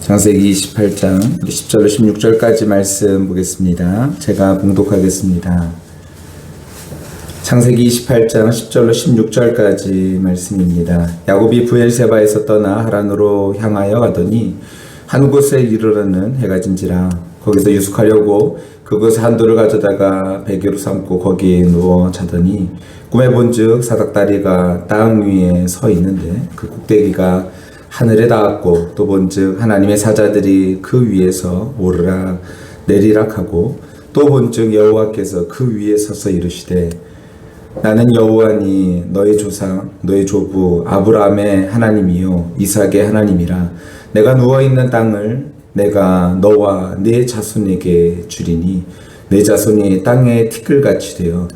창세기 28장 10절로 16절까지 말씀 보겠습니다. 제가 봉독하겠습니다. 창세기 28장 10절로 16절까지 말씀입니다. 야곱이 브엘세바에서 떠나 하란으로 향하여 가더니 한 곳에 이르러는 해가 진지라. 거기서 유숙하려고 그곳에 한 돌을 가져다가 베개로 삼고 거기에 누워 자더니 꿈에 본즉 사닥다리가 땅 위에 서 있는데 그 꼭대기가 하늘에 닿았고 또 본즉 하나님의 사자들이 그 위에서 오르락 내리락 하고 또 본즉 여호와께서 그 위에 서서 이르시되 나는 여호와니 너의 조상 너의 조부 아브라함의 하나님이요 이삭의 하나님이라. 내가 누워있는 땅을 내가 너와 네 자손에게 주리니 내 자손이 땅의 티끌같이 되어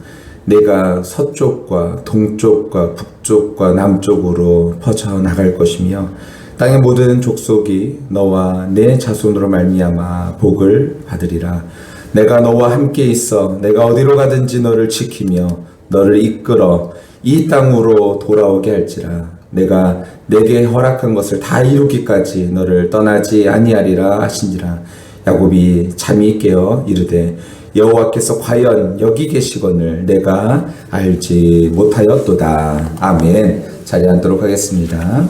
내가 서쪽과 동쪽과 북쪽과 남쪽으로 퍼져나갈 것이며 땅의 모든 족속이 너와 내 자손으로 말미암아 복을 받으리라. 내가 너와 함께 있어 내가 어디로 가든지 너를 지키며 너를 이끌어 이 땅으로 돌아오게 할지라. 내가 내게 허락한 것을 다 이루기까지 너를 떠나지 아니하리라 하신지라. 야곱이 잠이 깨어 이르되 여호와께서 과연 여기 계시거늘 내가 알지 못하였도다. 아멘. 자리에 앉도록 하겠습니다.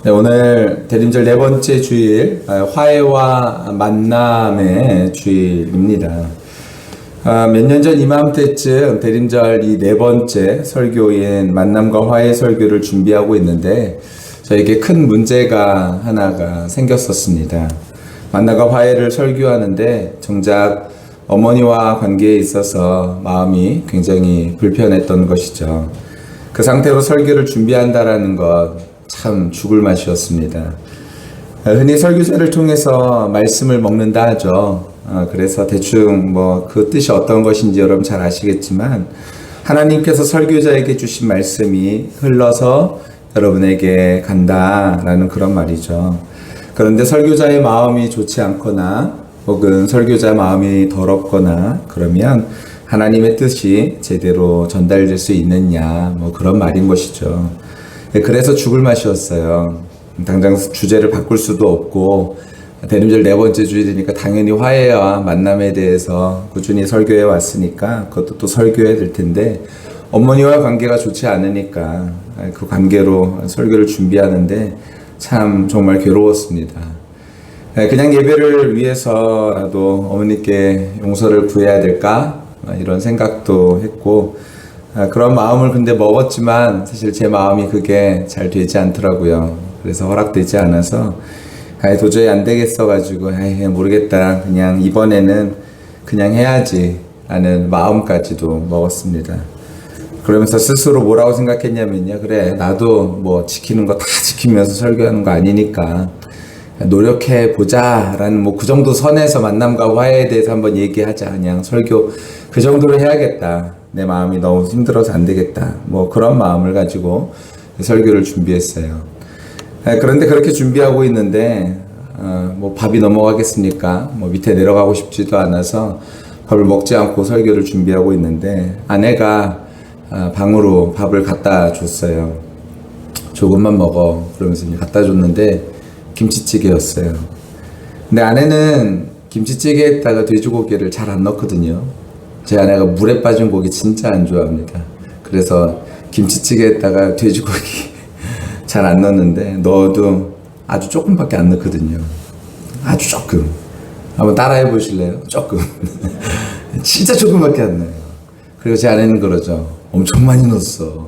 네, 오늘 대림절 네 번째 주일, 화해와 만남의 주일입니다. 몇 년 전 이맘때쯤 대림절 이 네 번째 설교인 만남과 화해 설교를 준비하고 있는데 저에게 큰 문제가 하나가 생겼었습니다. 만남과 화해를 설교하는데 정작 어머니와 관계에 있어서 마음이 굉장히 불편했던 것이죠. 그 상태로 설교를 준비한다라는 것 참 죽을 맛이었습니다. 흔히 설교자를 통해서 말씀을 먹는다 하죠. 그래서 대충 그 뜻이 어떤 것인지 여러분 잘 아시겠지만 하나님께서 설교자에게 주신 말씀이 흘러서 여러분에게 간다라는 그런 말이죠. 그런데 설교자의 마음이 좋지 않거나 혹은 설교자 마음이 더럽거나 그러면 하나님의 뜻이 제대로 전달될 수 있느냐 그런 말인 것이죠. 그래서 죽을 맛이었어요. 당장 주제를 바꿀 수도 없고 대림절 네 번째 주일이니까 당연히 화해와 만남에 대해서 꾸준히 설교해 왔으니까 그것도 또 설교해야 될 텐데 어머니와 관계가 좋지 않으니까 그 관계로 설교를 준비하는데 참 정말 괴로웠습니다. 그냥 예배를 위해서라도 어머니께 용서를 구해야 될까 이런 생각도 했고 그런 마음을 근데 먹었지만 사실 제 마음이 그게 잘 되지 않더라고요. 그래서 허락되지 않아서 도저히 안 되겠어 가지고 모르겠다 그냥 이번에는 그냥 해야지 라는 마음까지도 먹었습니다. 그러면서 스스로 뭐라고 생각했냐면요, 그래 나도 지키는 거 다 지키면서 설교하는 거 아니니까 노력해 보자 라는 그 정도 선에서 만남과 화해에 대해서 한번 얘기하자. 그냥 설교 그 정도로 해야겠다. 내 마음이 너무 힘들어서 안 되겠다. 그런 마음을 가지고 설교를 준비했어요. 그런데 그렇게 준비하고 있는데 밥이 넘어가겠습니까? 밑에 내려가고 싶지도 않아서 밥을 먹지 않고 설교를 준비하고 있는데 아내가 방으로 밥을 갖다 줬어요. 조금만 먹어 그러면서 갖다 줬는데 김치찌개였어요. 근데 아내는 김치찌개에다가 돼지고기를 잘 안 넣거든요. 제 아내가 물에 빠진 고기 진짜 안 좋아합니다. 그래서 김치찌개에다가 돼지고기 잘 안 넣는데 넣어도 아주 조금밖에 안 넣거든요. 아주 조금. 한번 따라해 보실래요? 조금. 진짜 조금밖에 안 넣어요. 그리고 제 아내는 그러죠. 엄청 많이 넣었어.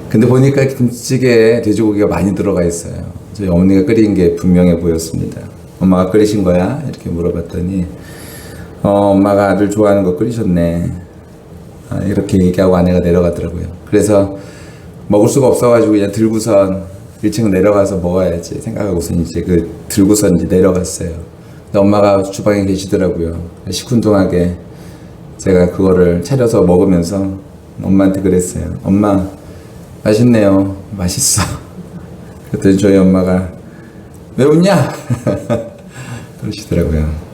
근데 보니까 김치찌개에 돼지고기가 많이 들어가 있어요. 저희 어머니가 끓인 게 분명해 보였습니다. 엄마가 끓이신 거야? 이렇게 물어봤더니 엄마가 아들 좋아하는 거 끓이셨네. 이렇게 얘기하고 아내가 내려가더라고요. 그래서 먹을 수가 없어가지고 그냥 들고선 1층 내려가서 먹어야지 생각하고선 이제 들고선 이제 내려갔어요. 근데 엄마가 주방에 계시더라고요. 시큰둥하게 제가 그거를 차려서 먹으면서 엄마한테 그랬어요. 엄마 맛있네요. 맛있어. 그랬더니 저희 엄마가 왜 웃냐? 그러시더라고요.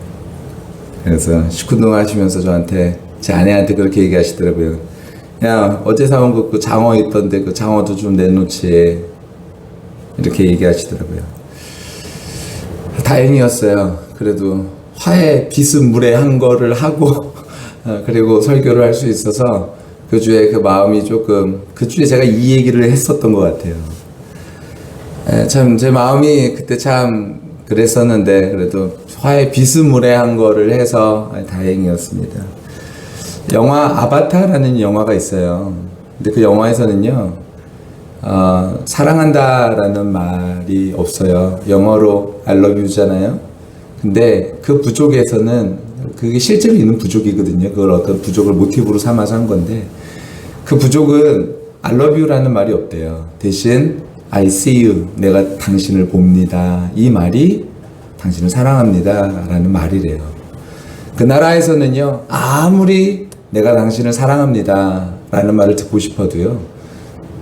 그래서 시큰둥 하시면서 저한테 제 아내한테 그렇게 얘기하시더라고요. 야, 어제 사온 그 장어 있던데 그 장어도 좀 내놓지. 이렇게 얘기하시더라고요. 다행이었어요. 그래도 화해 비스무리한 거를 하고 그리고 설교를 할 수 있어서 그 주에 그 마음이 조금, 그 주에 제가 이 얘기를 했었던 것 같아요. 참 제 마음이 그때 참 그랬었는데 그래도 화해 비스무리한 거를 해서 다행이었습니다. 영화 아바타라는 영화가 있어요. 근데 그 영화에서는요, 사랑한다라는 말이 없어요. 영어로 I love you잖아요. 근데 그 부족에서는 그게 실제로 있는 부족이거든요. 그걸 어떤 부족을 모티브로 삼아서 한 건데 그 부족은 I love you라는 말이 없대요. 대신 I see you, 내가 당신을 봅니다. 이 말이 당신을 사랑합니다 라는 말이래요. 그 나라에서는요, 아무리 내가 당신을 사랑합니다 라는 말을 듣고 싶어도요,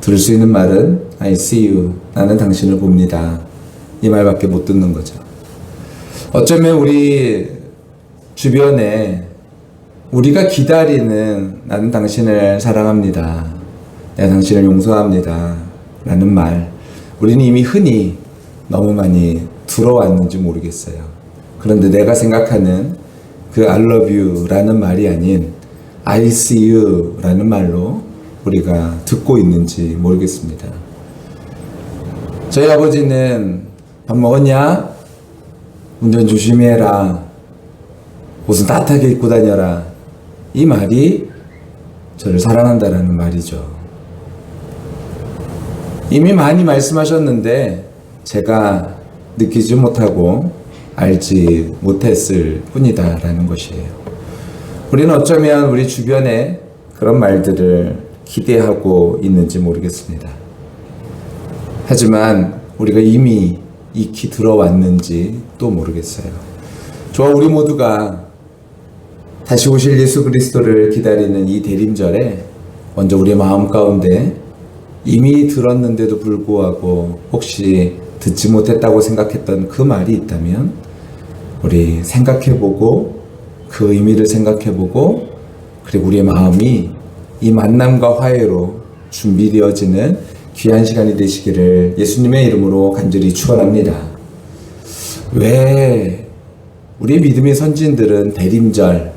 들을 수 있는 말은 I see you, 나는 당신을 봅니다, 이 말밖에 못 듣는 거죠. 어쩌면 우리 주변에 우리가 기다리는 나는 당신을 사랑합니다, 내가 당신을 용서합니다 라는 말, 우리는 이미 흔히 너무 많이 들어왔는지 모르겠어요. 그런데 내가 생각하는 그 I love you 라는 말이 아닌 I see you 라는 말로 우리가 듣고 있는지 모르겠습니다. 저희 아버지는 밥 먹었냐? 운전 조심히 해라. 옷은 따뜻하게 입고 다녀라. 이 말이 저를 사랑한다라는 말이죠. 이미 많이 말씀하셨는데 제가 느끼지 못하고 알지 못했을 뿐이다라는 것이에요. 우리는 어쩌면 우리 주변에 그런 말들을 기대하고 있는지 모르겠습니다. 하지만 우리가 이미 익히 들어왔는지 또 모르겠어요. 저와 우리 모두가 다시 오실 예수 그리스도를 기다리는 이 대림절에 먼저 우리의 마음 가운데 이미 들었는데도 불구하고 혹시 듣지 못했다고 생각했던 그 말이 있다면 우리 생각해보고 그 의미를 생각해보고 그리고 우리의 마음이 이 만남과 화해로 준비되어지는 귀한 시간이 되시기를 예수님의 이름으로 간절히 축원합니다. 왜 우리 믿음의 선진들은 대림절,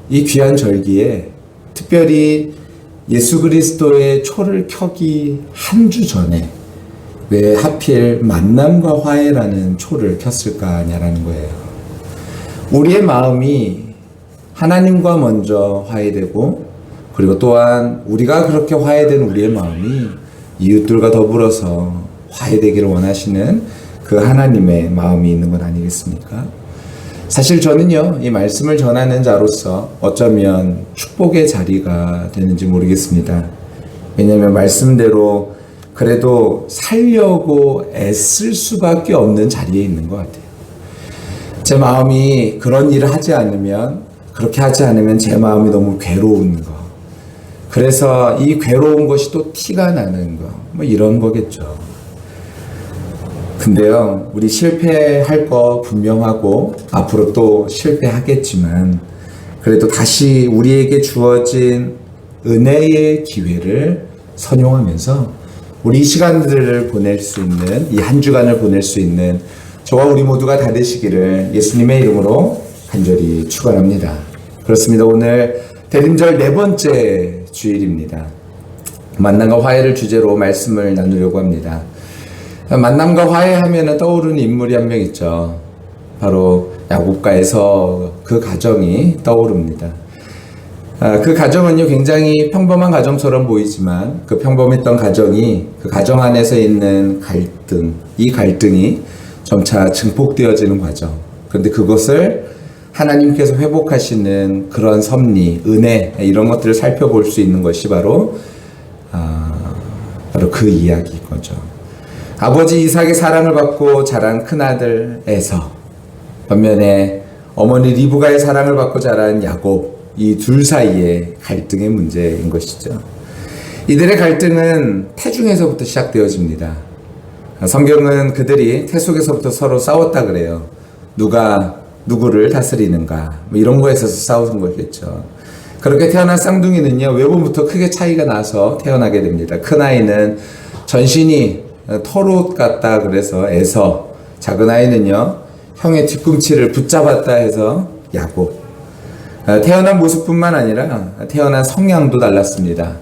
이 귀한 절기에 특별히 예수 그리스도의 초를 켜기 한 주 전에 왜 하필 만남과 화해라는 초를 켰을까냐라는 거예요. 우리의 마음이 하나님과 먼저 화해되고 그리고 또한 우리가 그렇게 화해된 우리의 마음이 이웃들과 더불어서 화해되기를 원하시는 그 하나님의 마음이 있는 건 아니겠습니까? 사실 저는요, 이 말씀을 전하는 자로서 어쩌면 축복의 자리가 되는지 모르겠습니다. 왜냐하면 말씀대로 그래도 살려고 애쓸 수밖에 없는 자리에 있는 것 같아요. 제 마음이 그런 일을 하지 않으면, 그렇게 하지 않으면 제 마음이 너무 괴로운 거. 그래서 이 괴로운 것이 또 티가 나는 거. 뭐 이런 거겠죠. 근데요, 우리 실패할 거 분명하고 앞으로 또 실패하겠지만 그래도 다시 우리에게 주어진 은혜의 기회를 선용하면서 우리 이 시간들을 보낼 수 있는, 이 한 주간을 보낼 수 있는 저와 우리 모두가 다 되시기를 예수님의 이름으로 간절히 축원합니다. 그렇습니다. 오늘 대림절 네 번째 주일입니다. 만남과 화해를 주제로 말씀을 나누려고 합니다. 만남과 화해하면 떠오르는 인물이 한 명 있죠. 바로 야곱과 에서 그 가정이 떠오릅니다. 그 가정은요, 굉장히 평범한 가정처럼 보이지만 그 평범했던 가정이 그 가정 안에서 있는 갈등, 이 갈등이 점차 증폭되어지는 과정. 그런데 그것을 하나님께서 회복하시는 그런 섭리, 은혜, 이런 것들을 살펴볼 수 있는 것이 바로 그 이야기인 거죠. 아버지 이삭의 사랑을 받고 자란 큰아들 에서, 반면에 어머니 리브가의 사랑을 받고 자란 야곱, 이 둘 사이의 갈등의 문제인 것이죠. 이들의 갈등은 태중에서부터 시작되어집니다. 성경은 그들이 태속에서부터 서로 싸웠다 그래요. 누가 누구를 다스리는가, 뭐 이런 거에서 싸우는 거겠죠. 그렇게 태어난 쌍둥이는요, 외모부터 크게 차이가 나서 태어나게 됩니다. 큰아이는 전신이 털옷 같다 그래서 에서, 작은아이는요, 형의 뒤꿈치를 붙잡았다 해서 야곱. 태어난 모습뿐만 아니라 태어난 성향도 달랐습니다.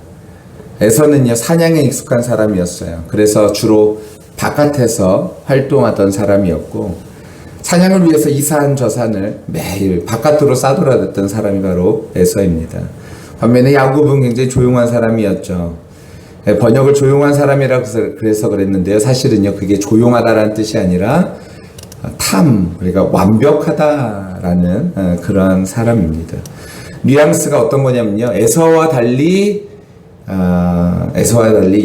에서는요, 사냥에 익숙한 사람이었어요. 그래서 주로 바깥에서 활동하던 사람이었고, 사냥을 위해서 이산 저산을 매일 바깥으로 싸돌아댔던 사람이 바로 에서입니다. 반면에 야곱은 굉장히 조용한 사람이었죠. 번역을 조용한 사람이라고 그래서 그랬는데요. 사실은요, 그게 조용하다라는 뜻이 아니라 그러니까 완벽하다라는 그런 사람입니다. 뉘앙스가 어떤 거냐면요, 에서와 달리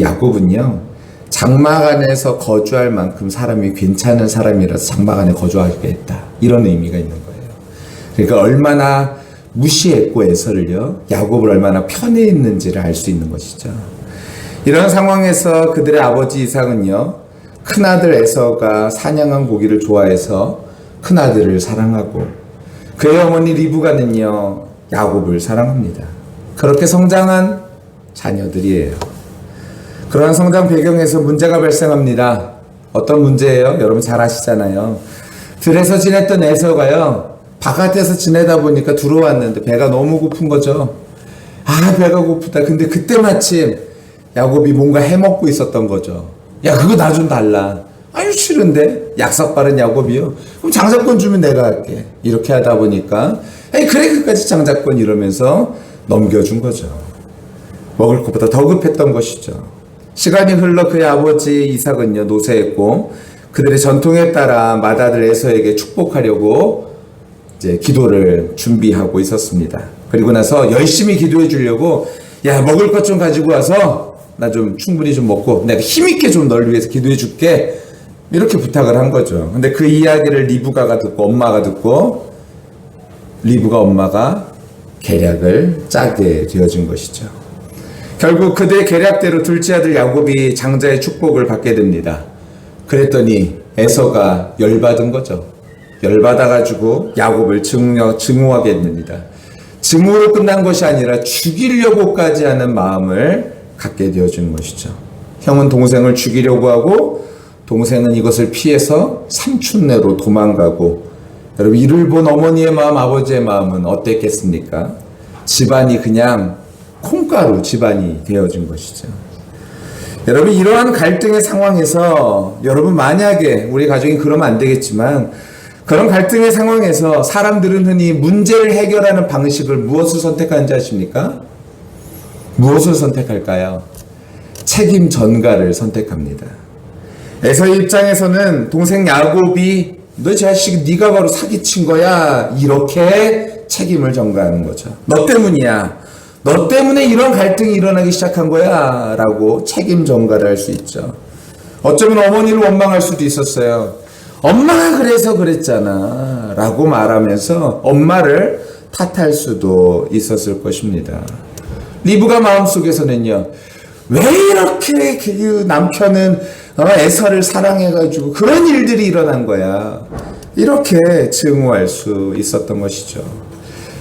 야곱은요, 장막 안에서 거주할 만큼 사람이 괜찮은 사람이라서 장막 안에 거주하게 했다, 이런 의미가 있는 거예요. 그러니까 얼마나 무시했고 에서를요, 야곱을 얼마나 편애했는지를 알 수 있는 것이죠. 이런 상황에서 그들의 아버지 이삭은요, 큰아들 에서가 사냥한 고기를 좋아해서 큰아들을 사랑하고, 그의 어머니 리브가는요, 야곱을 사랑합니다. 그렇게 성장한 자녀들이에요. 그러한 성장 배경에서 문제가 발생합니다. 어떤 문제예요? 여러분 잘 아시잖아요. 들에서 지냈던 에서가요, 바깥에서 지내다 보니까 들어왔는데 배가 너무 고픈 거죠. 배가 고프다. 근데 그때 마침 야곱이 뭔가 해먹고 있었던 거죠. 야, 그거 나 좀 달라. 아유, 싫은데? 약속 바른 야곱이요. 그럼 장자권 주면 내가 할게. 이렇게 하다 보니까, 그래, 그까지 장자권 이러면서 넘겨준 거죠. 먹을 것보다 더 급했던 것이죠. 시간이 흘러 그의 아버지 이삭은요, 노쇠했고, 그들의 전통에 따라 맏아들 에서에게 축복하려고 이제 기도를 준비하고 있었습니다. 그리고 나서 열심히 기도해 주려고, 야, 먹을 것 좀 가지고 와서 나 좀 충분히 좀 먹고 내가 힘있게 좀 널 위해서 기도해 줄게, 이렇게 부탁을 한 거죠. 근데 그 이야기를 리브가가 듣고, 엄마가 듣고, 리브가 엄마가 계략을 짜게 되어진 것이죠. 결국 그들의 계략대로 둘째 아들 야곱이 장자의 축복을 받게 됩니다. 그랬더니 에서가 열받은 거죠. 열받아가지고 야곱을 증오하게 됩니다. 증오로 끝난 것이 아니라 죽이려고까지 하는 마음을 갖게 되어준 것이죠. 형은 동생을 죽이려고 하고, 동생은 이것을 피해서 삼촌네로 도망가고, 여러분, 이를 본 어머니의 마음, 아버지의 마음은 어땠겠습니까? 집안이 그냥 콩가루 집안이 되어진 것이죠. 여러분, 이러한 갈등의 상황에서, 여러분, 만약에 우리 가정이 그러면 안 되겠지만, 그런 갈등의 상황에서 사람들은 흔히 문제를 해결하는 방식을 무엇을 선택하는지 아십니까? 무엇을 선택할까요? 책임 전가를 선택합니다. 에서의 입장에서는 동생 야곱이 너 자식 네가 바로 사기친 거야, 이렇게 책임을 전가하는 거죠. 너 때문이야. 너 때문에 이런 갈등이 일어나기 시작한 거야 라고 책임 전가를 할 수 있죠. 어쩌면 어머니를 원망할 수도 있었어요. 엄마가 그래서 그랬잖아 라고 말하면서 엄마를 탓할 수도 있었을 것입니다. 리브가 마음속에서는요, 왜 이렇게 그 남편은 에서를 사랑해가지고 그런 일들이 일어난 거야, 이렇게 증오할 수 있었던 것이죠.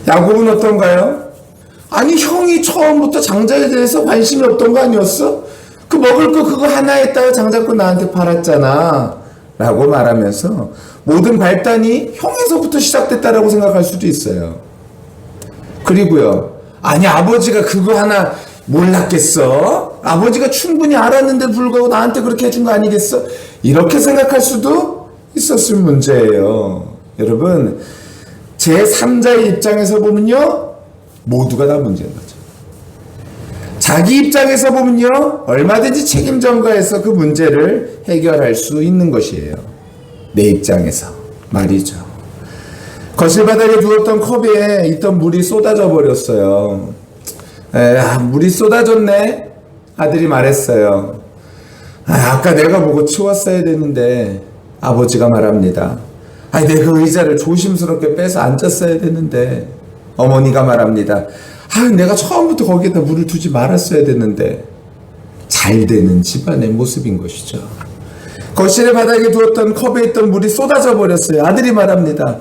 야곱은 어떤가요? 아니, 형이 처음부터 장자에 대해서 관심이 없던 거 아니었어? 그 먹을 거 그거 하나 했다가 장자권 나한테 팔았잖아 라고 말하면서 모든 발단이 형에서부터 시작됐다라고 생각할 수도 있어요. 그리고요, 아니, 아버지가 그거 하나 몰랐겠어? 아버지가 충분히 알았는데 불구하고 나한테 그렇게 해준 거 아니겠어? 이렇게 생각할 수도 있었을 문제예요. 여러분, 제3자의 입장에서 보면요, 모두가 다 문제인 거죠. 자기 입장에서 보면요, 얼마든지 책임 전가해서 그 문제를 해결할 수 있는 것이에요. 내 입장에서 말이죠. 거실 바닥에 두었던 컵에 있던 물이 쏟아져 버렸어요. 물이 쏟아졌네? 아들이 말했어요. 아까 내가 보고 치웠어야 되는데. 아버지가 말합니다. 내가 의자를 조심스럽게 빼서 앉았어야 되는데. 어머니가 말합니다. 내가 처음부터 거기에다 물을 두지 말았어야 되는데. 잘 되는 집안의 모습인 것이죠. 거실의 바닥에 두었던 컵에 있던 물이 쏟아져 버렸어요. 아들이 말합니다.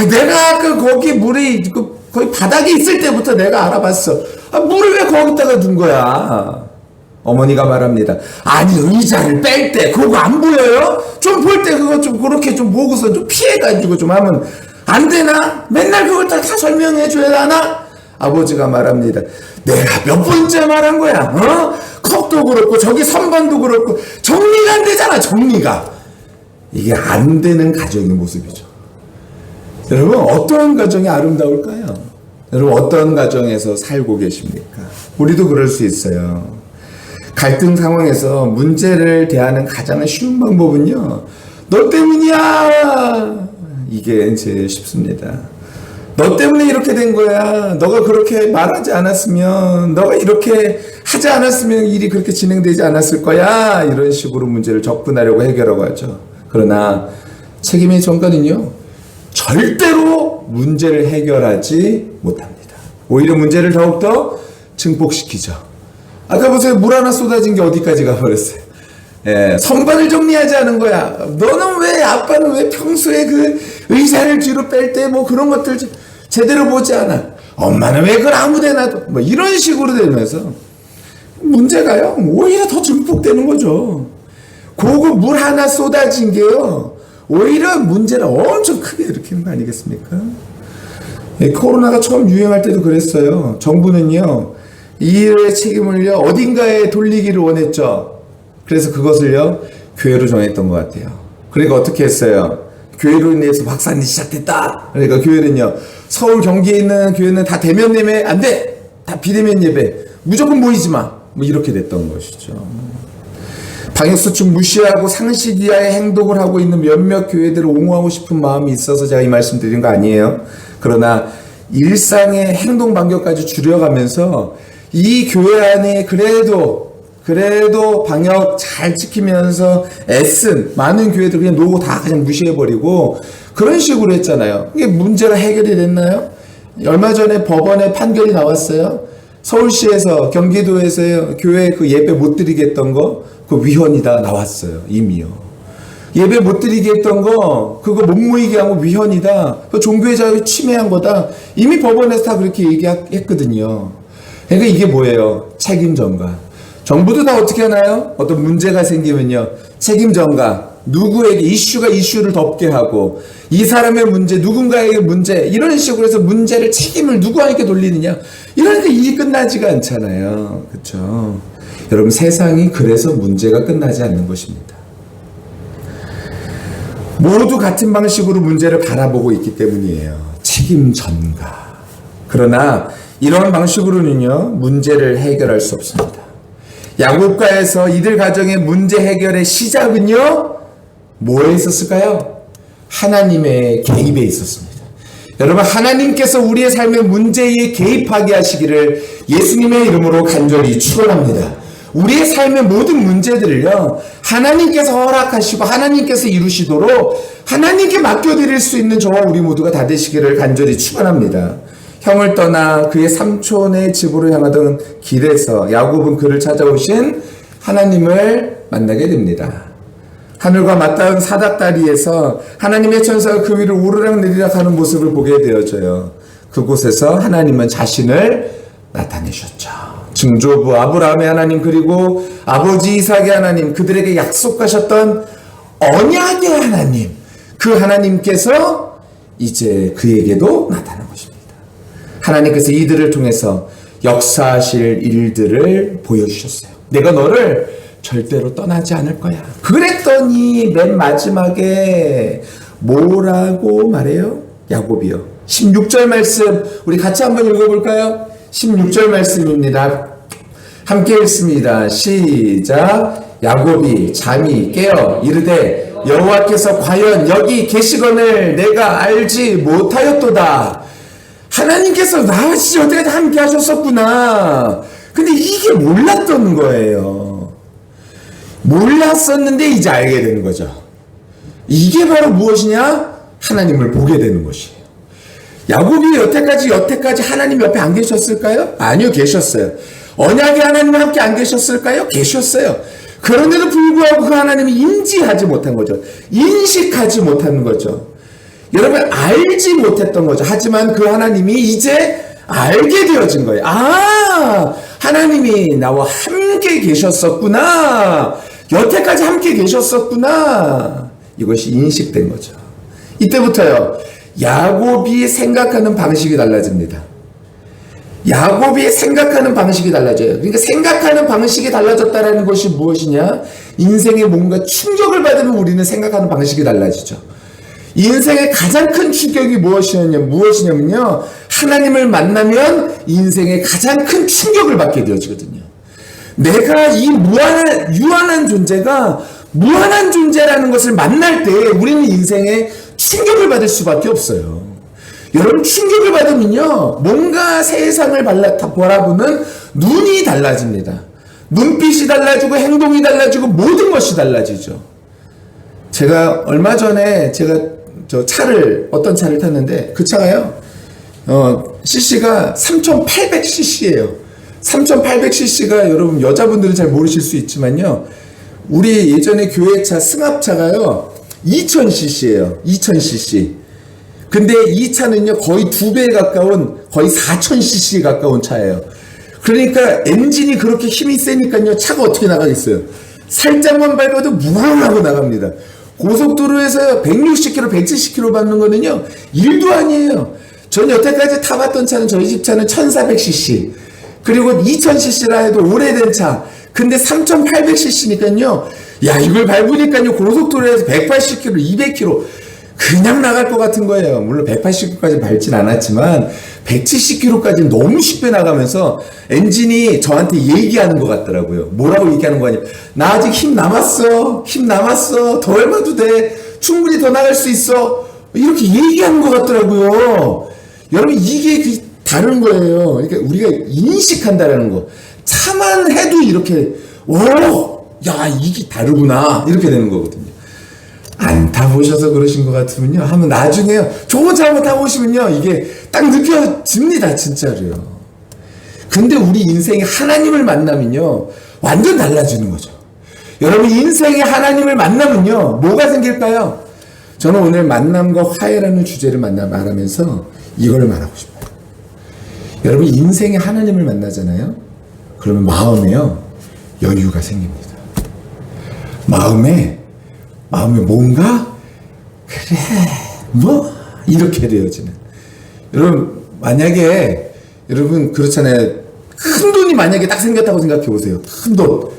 내가 거기 물이 거의 바닥에 있을 때부터 내가 알아봤어. 물을 왜 거기다가 둔 거야? 어머니가 말합니다. 아니, 의자를 뺄 때 그거 안 보여요? 좀 볼 때 그거 좀 그렇게 좀 보고서 좀 피해가지고 좀 하면 안 되나? 맨날 그걸 다 설명해 줘야 하나? 아버지가 말합니다. 내가 몇 번째 말한 거야? 컵도 그렇고 저기 선반도 그렇고 정리가 안 되잖아. 정리가. 이게 안 되는 가정의 모습이죠. 여러분, 어떤 가정이 아름다울까요? 여러분, 어떤 가정에서 살고 계십니까? 우리도 그럴 수 있어요. 갈등 상황에서 문제를 대하는 가장 쉬운 방법은요, 너 때문이야! 이게 제일 쉽습니다. 너 때문에 이렇게 된 거야. 너가 그렇게 말하지 않았으면, 너가 이렇게 하지 않았으면 일이 그렇게 진행되지 않았을 거야. 이런 식으로 문제를 접근하려고 해결하고 하죠. 그러나 책임의 전가는요, 절대로 문제를 해결하지 못합니다. 오히려 문제를 더욱더 증폭시키죠. 아까 보세요. 물 하나 쏟아진 게 어디까지 가버렸어요. 선반을 정리하지 않은 거야. 너는 왜, 아빠는 왜 평소에 그 의자를 뒤로 뺄 때 뭐 그런 것들 제대로 보지 않아. 엄마는 왜 그걸 아무데나 둬. 뭐 이런 식으로 되면서 문제가요, 오히려 더 증폭되는 거죠. 그거 물 하나 쏟아진 게요, 오히려 문제를 엄청 크게 일으키는 거 아니겠습니까? 코로나가 처음 유행할 때도 그랬어요. 정부는요, 이 일의 책임을요, 어딘가에 돌리기를 원했죠. 그래서 그것을요, 교회로 정했던 것 같아요. 그러니까 어떻게 했어요? 교회로 인해서 확산이 시작됐다. 그러니까 교회는요, 서울 경기에 있는 교회는 다 대면 예배 안 돼. 다 비대면 예배. 무조건 모이지 마. 뭐 이렇게 됐던 것이죠. 방역수칙 무시하고 상식 이하의 행동을 하고 있는 몇몇 교회들을 옹호하고 싶은 마음이 있어서 제가 이 말씀 드린 거 아니에요. 그러나 일상의 행동 반경까지 줄여가면서 이 교회 안에 그래도 방역 잘 지키면서 애쓴 많은 교회들 그냥 노고 다 그냥 무시해버리고 그런 식으로 했잖아요. 이게 문제가 해결이 됐나요? 얼마 전에 법원에 판결이 나왔어요. 서울시에서, 경기도에서요, 교회 그 예배 못 드리게 했던 거, 그 위헌이다 나왔어요. 이미요. 예배 못 드리게 했던 거, 그거 못 모이게 하고 위헌이다. 그 종교의 자유를 침해한 거다. 이미 법원에서 다 그렇게 얘기했거든요. 그러니까 이게 뭐예요? 책임 전가. 정부도 다 어떻게 하나요? 어떤 문제가 생기면요, 책임 전가. 누구에게 이슈를 덮게 하고, 이 사람의 문제, 누군가에게 문제, 이런 식으로 해서 문제를, 책임을 누구에게 돌리느냐. 이러니까 일이 끝나지가 않잖아요. 그렇죠? 여러분, 세상이 그래서 문제가 끝나지 않는 것입니다. 모두 같은 방식으로 문제를 바라보고 있기 때문이에요. 책임 전가. 그러나 이런 방식으로는요, 문제를 해결할 수 없습니다. 야곱가에서 이들 가정의 문제 해결의 시작은요, 뭐에 있었을까요? 하나님의 개입에 있었습니다. 여러분, 하나님께서 우리의 삶의 문제에 개입하게 하시기를 예수님의 이름으로 간절히 축원합니다. 우리의 삶의 모든 문제들을요, 하나님께서 허락하시고 하나님께서 이루시도록 하나님께 맡겨드릴 수 있는 저와 우리 모두가 다 되시기를 간절히 축원합니다. 형을 떠나 그의 삼촌의 집으로 향하던 길에서 야곱은 그를 찾아오신 하나님을 만나게 됩니다. 하늘과 맞닿은 사닥다리에서 하나님의 천사가 그 위를 오르락내리락 하는 모습을 보게 되어져요. 그곳에서 하나님은 자신을 나타내셨죠. 증조부 아브라함의 하나님, 그리고 아버지 이삭의 하나님, 그들에게 약속하셨던 언약의 하나님, 그 하나님께서 이제 그에게도 나타난 것입니다. 하나님께서 이들을 통해서 역사하실 일들을 보여주셨어요. 내가 너를 절대로 떠나지 않을 거야. 그랬더니 맨 마지막에 뭐라고 말해요? 야곱이요. 16절 말씀 우리 같이 한번 읽어볼까요? 16절 말씀입니다. 함께 읽습니다. 시작. 야곱이 잠이 깨어 이르되 여호와께서 과연 여기 계시거늘 내가 알지 못하였도다. 하나님께서 나와 진짜 어떻게 함께 하셨었구나. 근데 이게 몰랐던 거예요. 몰랐었는데 이제 알게 되는 거죠. 이게 바로 무엇이냐? 하나님을 보게 되는 것이에요. 야곱이 여태까지 하나님 옆에 안 계셨을까요? 아니요, 계셨어요. 언약의 하나님과 함께 안 계셨을까요? 계셨어요. 그런데도 불구하고 그 하나님이 인지하지 못한 거죠. 인식하지 못하는 거죠. 여러분 알지 못했던 거죠. 하지만 그 하나님이 이제 알게 되어진 거예요. 아, 하나님이 나와 함께 계셨었구나. 여태까지 함께 계셨었구나. 이것이 인식된 거죠. 이때부터요, 야곱이 생각하는 방식이 달라집니다. 야곱이 생각하는 방식이 달라져요. 그러니까 생각하는 방식이 달라졌다는 것이 무엇이냐? 인생에 뭔가 충격을 받으면 우리는 생각하는 방식이 달라지죠. 인생의 가장 큰 충격이 무엇이냐면요, 하나님을 만나면 인생의 가장 큰 충격을 받게 되어지거든요. 내가 이 유한한 존재가 무한한 존재라는 것을 만날 때 우리는 인생에 충격을 받을 수밖에 없어요. 여러분, 충격을 받으면요, 뭔가 세상을 바라보는 눈이 달라집니다. 눈빛이 달라지고 행동이 달라지고 모든 것이 달라지죠. 제가 얼마 전에 어떤 차를 탔는데, 그 차가요, cc가 3800cc예요. 3800cc가 여러분 여자분들은 잘 모르실 수 있지만요, 우리 예전에 교회차 승합차가요 2000cc예요. 2000cc. 근데 이 차는요 거의 2배에 가까운, 거의 4000cc에 가까운 차예요. 그러니까 엔진이 그렇게 힘이 세니까요, 차가 어떻게 나가겠어요? 살짝만 밟아도 무한하고 나갑니다. 고속도로에서 160km, 170km 밟는 거는요 일도 아니에요. 전 여태까지 타봤던 차는, 저희 집 차는 1400cc, 그리고 2000cc라 해도 오래된 차. 근데 3800cc니까요, 야, 이걸 밟으니까요 고속도로에서 180km, 200km 그냥 나갈 것 같은 거예요. 물론 180km까지 밟진 않았지만 170km까지 너무 쉽게 나가면서 엔진이 저한테 얘기하는 것 같더라고요. 뭐라고 얘기하는 거 아니에요? 나 아직 힘 남았어. 더 밟아도 돼. 충분히 더 나갈 수 있어. 이렇게 얘기하는 것 같더라고요. 여러분, 이게 다른 거예요. 그러니까 우리가 인식한다라는 거. 차만 해도 이렇게, 야, 이게 다르구나. 이렇게 되는 거거든요. 안 타보셔서 그러신 것 같으면요, 한번 나중에요, 좋은 차 한번 타보시면요, 이게 딱 느껴집니다, 진짜로요. 근데 우리 인생에 하나님을 만나면요, 완전 달라지는 거죠. 여러분, 인생에 하나님을 만나면요, 뭐가 생길까요? 저는 오늘 만남과 화해라는 주제를 말하면서 이걸 말하고 싶어요. 여러분, 인생에 하나님을 만나잖아요? 그러면 마음에요, 여유가 생깁니다. 마음에 뭔가, 그래, 이렇게 되어지는. 여러분, 만약에, 여러분, 그렇잖아요. 큰 돈이 만약에 딱 생겼다고 생각해 보세요. 큰 돈.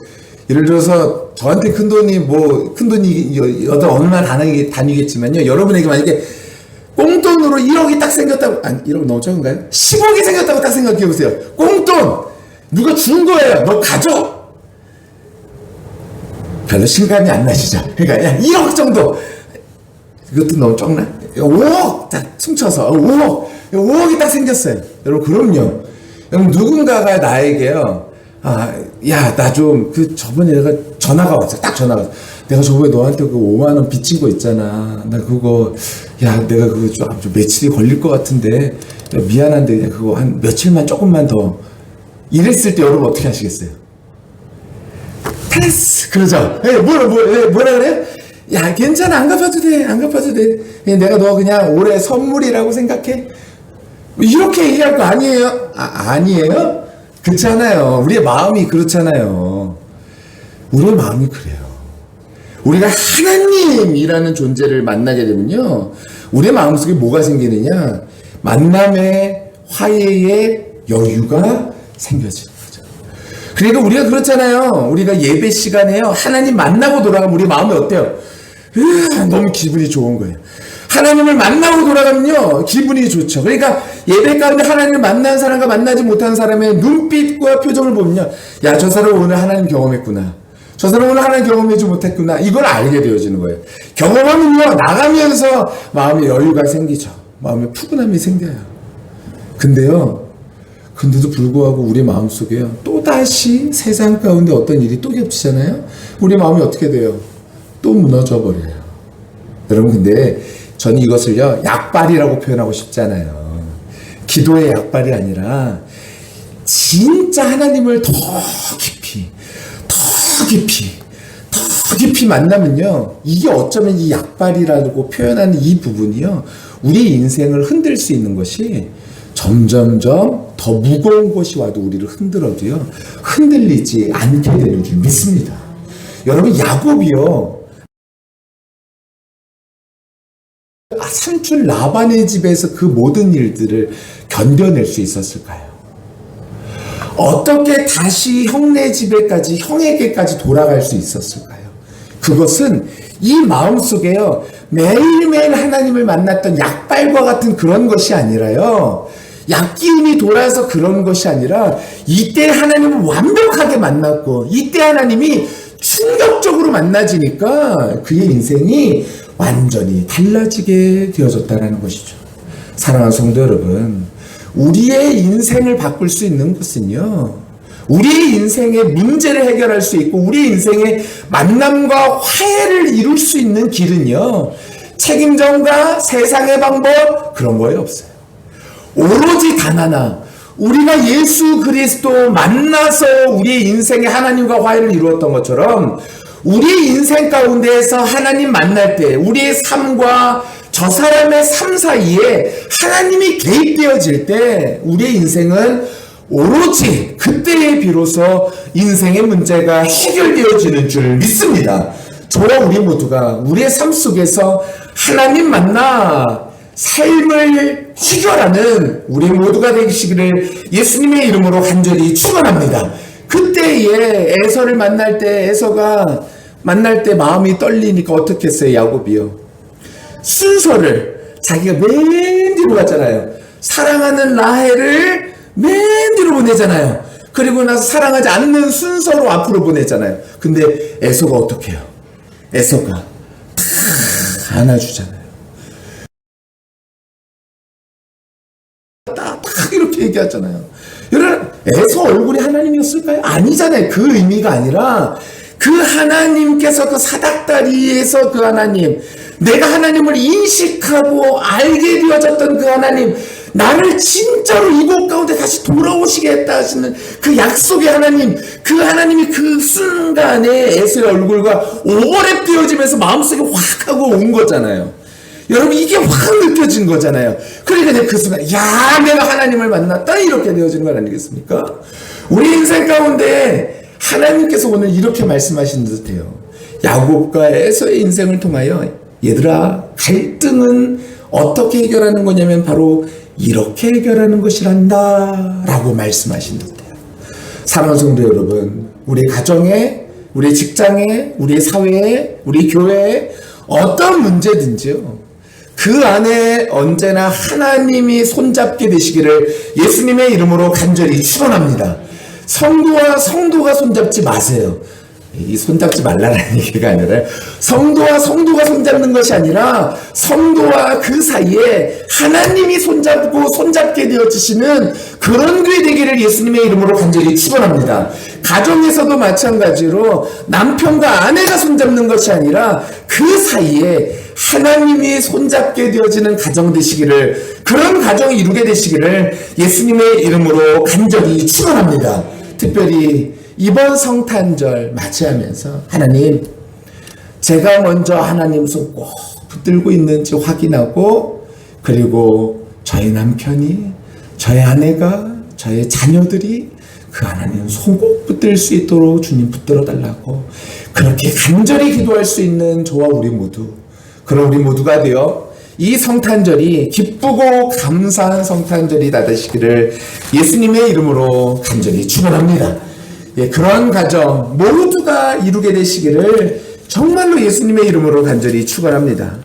예를 들어서, 저한테 큰 돈이 어느 날 다니겠지만요. 여러분에게 만약에 꽁돈으로 1억이 딱 생겼다고, 1억 너무 적은가요? 10억이 생겼다고 딱 생각해 보세요. 꽁돈! 누가 준 거예요. 너 가져! 별로 실감이 안 나시죠? 그러니까 1억 정도. 이것도 너무 적나? 5억 딱 퉁쳐서 5억이 딱 생겼어요. 여러분, 그럼요. 여러분, 누군가가 나에게요, 야, 나 좀 저번에 내가 전화가 왔어. 딱 전화가 왔어. 내가 저번에 너한테 5만 원 빚진 거 있잖아. 나 그거, 야, 내가 그거 좀 며칠이 걸릴 것 같은데, 미안한데 그거 한 며칠만 조금만 더. 이랬을 때 여러분 어떻게 하시겠어요? 패스! 그러죠? 뭐라 그래요? 야, 괜찮아. 안 갚아도 돼. 그냥 내가 너 그냥 올해 선물이라고 생각해? 이렇게 얘기할 거 아니에요? 아니에요? 그렇지 않아요. 우리의 마음이 그렇잖아요. 우리의 마음이 그래요. 우리가 하나님이라는 존재를 만나게 되면요, 우리의 마음속에 뭐가 생기느냐? 만남의 화해의 여유가 생겨지는 거죠. 그러니까 우리가 그렇잖아요. 우리가 예배 시간에요, 하나님 만나고 돌아가면 우리 마음이 어때요? 너무 기분이 좋은 거예요. 하나님을 만나고 돌아가면요, 기분이 좋죠. 그러니까 예배 가운데 하나님을 만난 사람과 만나지 못한 사람의 눈빛과 표정을 보면요, 야, 저 사람 오늘 하나님 경험했구나. 저 사람 오늘 하나님 경험하지 못했구나. 이걸 알게 되어지는 거예요. 경험하면요, 나가면서 마음에 여유가 생기죠. 마음에 푸근함이 생겨요. 근데도 불구하고 우리 마음속에요, 또다시 세상 가운데 어떤 일이 또 겹치잖아요. 우리 마음이 어떻게 돼요? 또 무너져 버려요. 여러분, 근데 저는 이것을요, 약발이라고 표현하고 싶잖아요. 기도의 약발이 아니라 진짜 하나님을 더 깊이 더 깊이 만나면요, 이게 어쩌면 이 약발이라고 표현하는 이 부분이요, 우리 인생을 흔들 수 있는 것이 점점점 더 무거운 것이 와도 우리를 흔들어도요, 흔들리지 않게 되는 줄 믿습니다. 여러분, 야곱이요, 삼촌 라반의 집에서 그 모든 일들을 견뎌낼 수 있었을까요? 어떻게 다시 형네 집에까지, 형에게까지 돌아갈 수 있었을까요? 그것은 이 마음속에요, 매일매일 하나님을 만났던 약발과 같은 그런 것이 아니라요, 약기운이 돌아서 그런 것이 아니라 이때 하나님을 완벽하게 만났고 이때 하나님이 충격적으로 만나지니까 그의 인생이 완전히 달라지게 되어졌다는 것이죠. 사랑하는 성도 여러분, 우리의 인생을 바꿀 수 있는 것은요, 우리의 인생의 문제를 해결할 수 있고 우리의 인생의 만남과 화해를 이룰 수 있는 길은요, 책임전과 세상의 방법, 그런 거에 없어요. 오로지 단 하나, 우리가 예수 그리스도 만나서 우리의 인생에 하나님과 화해를 이루었던 것처럼 우리의 인생 가운데에서 하나님 만날 때 우리의 삶과 저 사람의 삶 사이에 하나님이 개입되어질 때 우리의 인생은 오로지 그때에 비로소 인생의 문제가 해결되어지는 줄 믿습니다. 저와 우리 모두가 우리의 삶 속에서 하나님 만나 삶을 해결하는 우리 모두가 되시기를 예수님의 이름으로 간절히 축원합니다. 그때에 에서를 만날 때, 에서가 만날 때 마음이 떨리니까 어떻게 했어요? 야곱이요, 순서를 자기가 맨 뒤로 갔잖아요. 사랑하는 라헬을 맨 뒤로 보내잖아요. 그리고 나서 사랑하지 않는 순서로 앞으로 보내잖아요. 근데 에서가 어떻게 해요? 에서가 다 안아주잖아요. 딱 이렇게 얘기하잖아요. 여러분, 에서 얼굴이 하나님이었을까요? 아니잖아요. 그 의미가 아니라 그 하나님께서 그 사닥다리에서 그 하나님, 내가 하나님을 인식하고 알게 되어졌던 그 하나님, 나를 진짜로 이곳 가운데 다시 돌아오시게 했다 하시는 그 약속의 하나님, 그 하나님이 그 순간에 에서의 얼굴과 오버랩 되어지면서 마음속에 확 하고 온 거잖아요. 여러분, 이게 확 느껴진 거잖아요. 그러니까 그 순간, 야, 내가 하나님을 만났다, 이렇게 되어지는 거 아니겠습니까? 우리 인생 가운데 하나님께서 오늘 이렇게 말씀하신 듯해요. 야곱과 에서의 인생을 통하여, 얘들아, 갈등은 어떻게 해결하는 거냐면 바로 이렇게 해결하는 것이란다 라고 말씀하신 듯해요. 사랑하는 성도 여러분, 우리 가정에, 우리 직장에, 우리 사회에, 우리 교회에 어떤 문제든지요, 그 안에 언제나 하나님이 손잡게 되시기를 예수님의 이름으로 간절히 축원합니다. 성도가 손잡지 마세요. 이 손잡지 말라는 얘기가 아니라 성도가 손잡는 것이 아니라 성도와 그 사이에 하나님이 손잡게 되어지시는 그런 교회 되기를 예수님의 이름으로 간절히 축원합니다. 가정에서도 마찬가지로 남편과 아내가 손잡는 것이 아니라 그 사이에 하나님이 손잡게 되어지는 가정 되시기를, 그런 가정이 이루게 되시기를 예수님의 이름으로 간절히 축원합니다. 특별히 이번 성탄절 맞이하면서 하나님, 제가 먼저 하나님 손 꼭 붙들고 있는지 확인하고, 그리고 저희 남편이, 저희 아내가, 저희 자녀들이 그 하나님 손 꼭 붙들 수 있도록 주님 붙들어 달라고 그렇게 간절히 기도할 수 있는 저와 우리 모두, 그런 우리 모두가 되어 이 성탄절이 기쁘고 감사한 성탄절이 되시기를 예수님의 이름으로 간절히 축원합니다. 예, 그런 가정 모두가 이루게 되시기를 정말로 예수님의 이름으로 간절히 축원합니다.